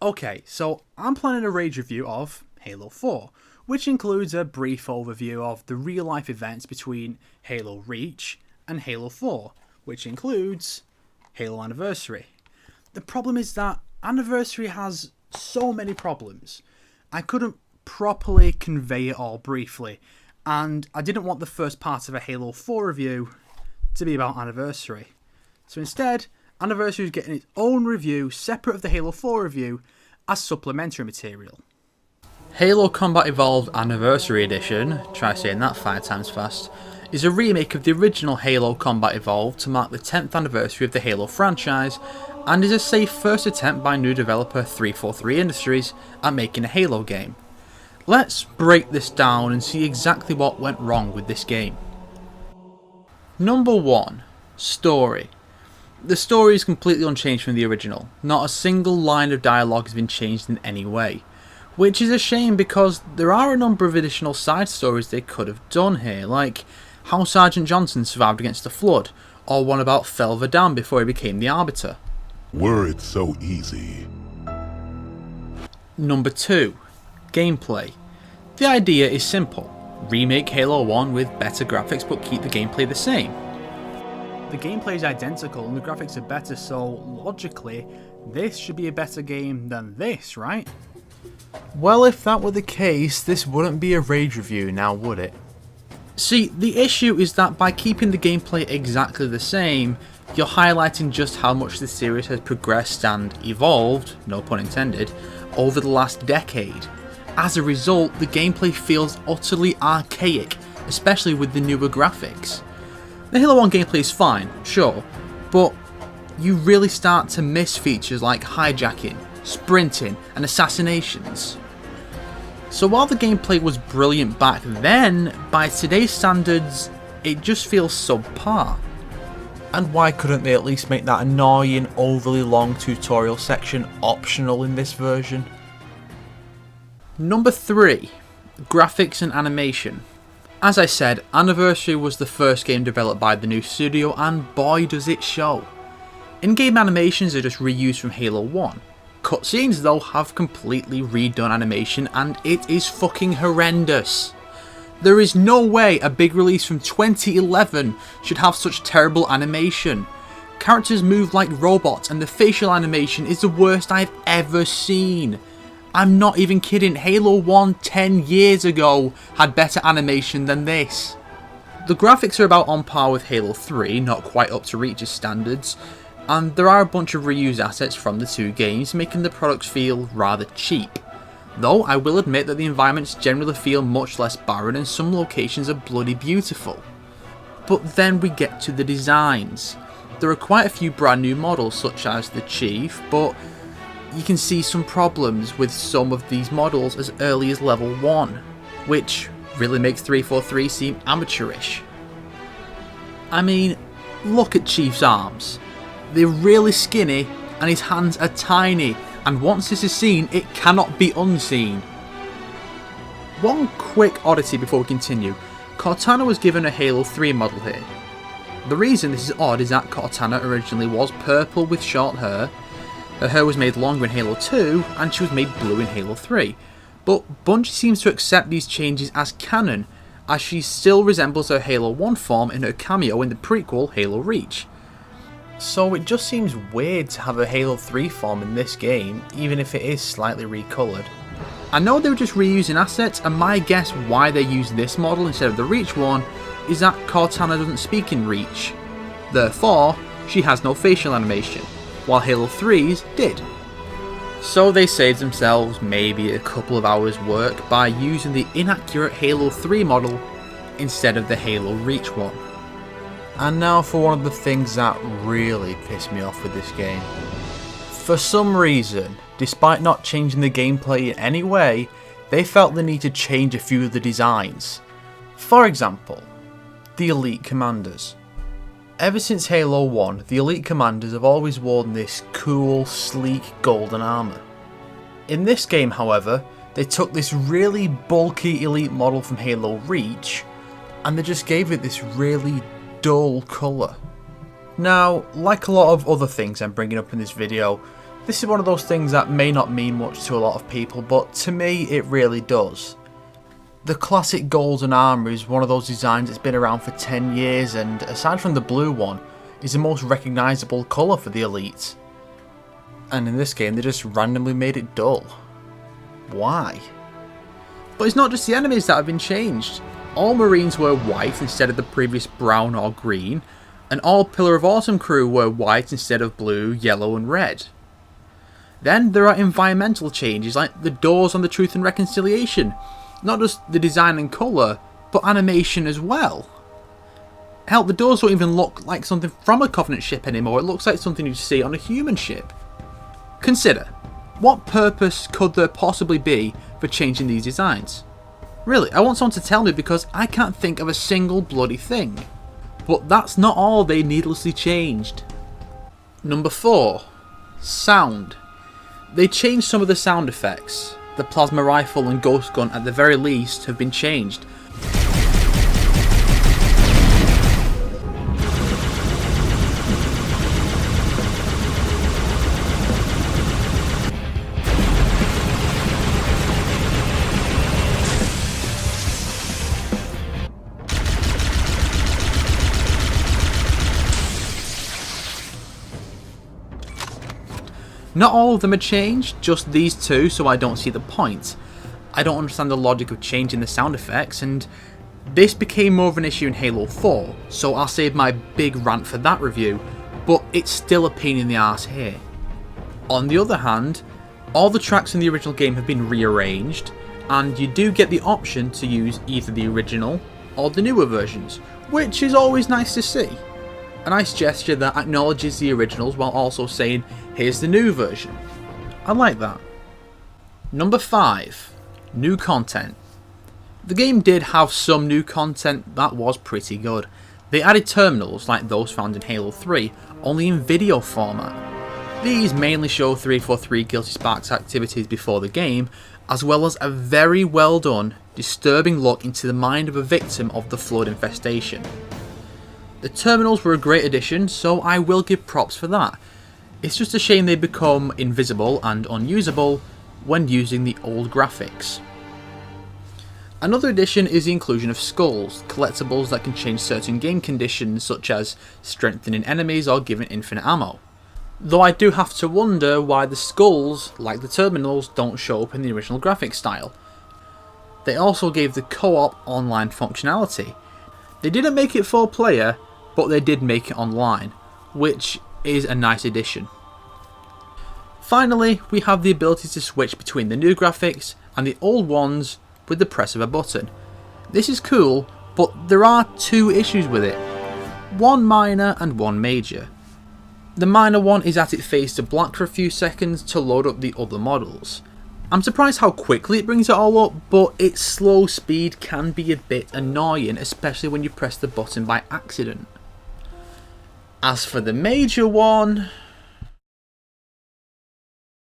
Okay, so I'm planning a rage review of Halo 4, which includes a brief overview of the real life events between Halo Reach and Halo 4, which includes Halo Anniversary. The problem is that Anniversary has so many problems. I couldn't properly convey it all briefly, and I didn't want the first part of a Halo 4 review to be about Anniversary. So instead, Anniversary is getting its own review separate of the Halo 4 review as supplementary material. Halo Combat Evolved Anniversary Edition, try saying that 5 times fast, is a remake of the original Halo Combat Evolved to mark the 10th anniversary of the Halo franchise, and is a safe first attempt by new developer 343 Industries at making a Halo game. Let's break this down and see exactly what went wrong with this game. Number 1. Story. The story is completely unchanged from the original. Not a single line of dialogue has been changed in any way. Which is a shame because there are a number of additional side stories they could have done here, like how Sergeant Johnson survived against the flood, or one about Felver Dam before he became the Arbiter. Were it so easy. Number 2. Gameplay. The idea is simple. Remake Halo 1 with better graphics but keep the gameplay the same. The gameplay is identical and the graphics are better, so logically, this should be a better game than this, right? Well, if that were the case, this wouldn't be a rage review now, would it? See, the issue is that by keeping the gameplay exactly the same, you're highlighting just how much the series has progressed and evolved, no pun intended, over the last decade. As a result, the gameplay feels utterly archaic, especially with the newer graphics. The Halo 1 gameplay is fine, sure, but you really start to miss features like hijacking, sprinting, and assassinations. So while the gameplay was brilliant back then, by today's standards, it just feels subpar. And why couldn't they at least make that annoying, overly long tutorial section optional in this version? Number 3. Graphics and animation. As I said, Anniversary was the first game developed by the new studio, and boy does it show. In-game animations are just reused from Halo 1. Cutscenes though have completely redone animation and it is fucking horrendous. There is no way a big release from 2011 should have such terrible animation. Characters move like robots and the facial animation is the worst I've ever seen. I'm not even kidding, Halo 1 10 years ago had better animation than this. The graphics are about on par with Halo 3, not quite up to Reach's standards, and there are a bunch of reused assets from the two games, making the products feel rather cheap. Though I will admit that the environments generally feel much less barren and some locations are bloody beautiful. But then we get to the designs. There are quite a few brand new models such as the Chief, but you can see some problems with some of these models as early as level 1, which really makes 343 seem amateurish. I mean, look at Chief's arms. They're really skinny and his hands are tiny, and once this is seen, it cannot be unseen. One quick oddity before we continue. Cortana was given a Halo 3 model here. The reason this is odd is that Cortana originally was purple with short hair. Her hair was made longer in Halo 2, and she was made blue in Halo 3. But Bungie seems to accept these changes as canon, as she still resembles her Halo 1 form in her cameo in the prequel Halo Reach. So it just seems weird to have a Halo 3 form in this game, even if it is slightly recoloured. I know they were just reusing assets, and my guess why they used this model instead of the Reach one is that Cortana doesn't speak in Reach. Therefore, she has no facial animation, while Halo 3's did. So they saved themselves maybe a couple of hours work by using the inaccurate Halo 3 model instead of the Halo Reach one. And now for one of the things that really pissed me off with this game. For some reason, despite not changing the gameplay in any way, they felt the need to change a few of the designs. For example, the Elite Commanders. Ever since Halo 1, the Elite Commanders have always worn this cool, sleek golden armour. In this game, however, they took this really bulky Elite model from Halo Reach, and they just gave it this really dull colour. Now, like a lot of other things I'm bringing up in this video, This is one of those things that may not mean much to a lot of people, but to me it really does. The classic golden armour is one of those designs that's been around for 10 years and, aside from the blue one, is the most recognisable colour for the Elite. And in this game they just randomly made it dull. Why? But it's not just the enemies that have been changed. All Marines were white instead of the previous brown or green, and all Pillar of Autumn crew were white instead of blue, yellow and red. Then there are environmental changes like the doors on the Truth and Reconciliation. Not just the design and colour, but animation as well. Hell, the doors don't even look like something from a Covenant ship anymore, it looks like something you'd see on a human ship. Consider, what purpose could there possibly be for changing these designs? Really, I want someone to tell me because I can't think of a single bloody thing. But that's not all they needlessly changed. Number 4. Sound. They changed some of the sound effects. The plasma rifle and ghost gun at the very least have been changed. Not all of them are changed, just these two, so I don't see the point. I don't understand the logic of changing the sound effects, and this became more of an issue in Halo 4, so I'll save my big rant for that review, but it's still a pain in the arse here. On the other hand, all the tracks in the original game have been rearranged, and you do get the option to use either the original or the newer versions, which is always nice to see. A nice gesture that acknowledges the originals while also saying, here's the new version. I like that. Number 5. New content. The game did have some new content that was pretty good. They added terminals like those found in Halo 3, only in video format. These mainly show 343 Guilty Spark's activities before the game, as well as a very well done, disturbing look into the mind of a victim of the Flood infestation. The terminals were a great addition, so I will give props for that. It's just a shame they become invisible and unusable when using the old graphics. Another addition is the inclusion of skulls, collectibles that can change certain game conditions such as strengthening enemies or giving infinite ammo. Though I do have to wonder why the skulls, like the terminals, don't show up in the original graphic style. They also gave the co-op online functionality. They didn't make it 4-player, but they did make it online, which is a nice addition. Finally, we have the ability to switch between the new graphics and the old ones with the press of a button. This is cool, but there are 2 issues with it. One minor and one major. The minor one is that it fades to black for a few seconds to load up the other models. I'm surprised how quickly it brings it all up, but its slow speed can be a bit annoying, especially when you press the button by accident. As for the major one,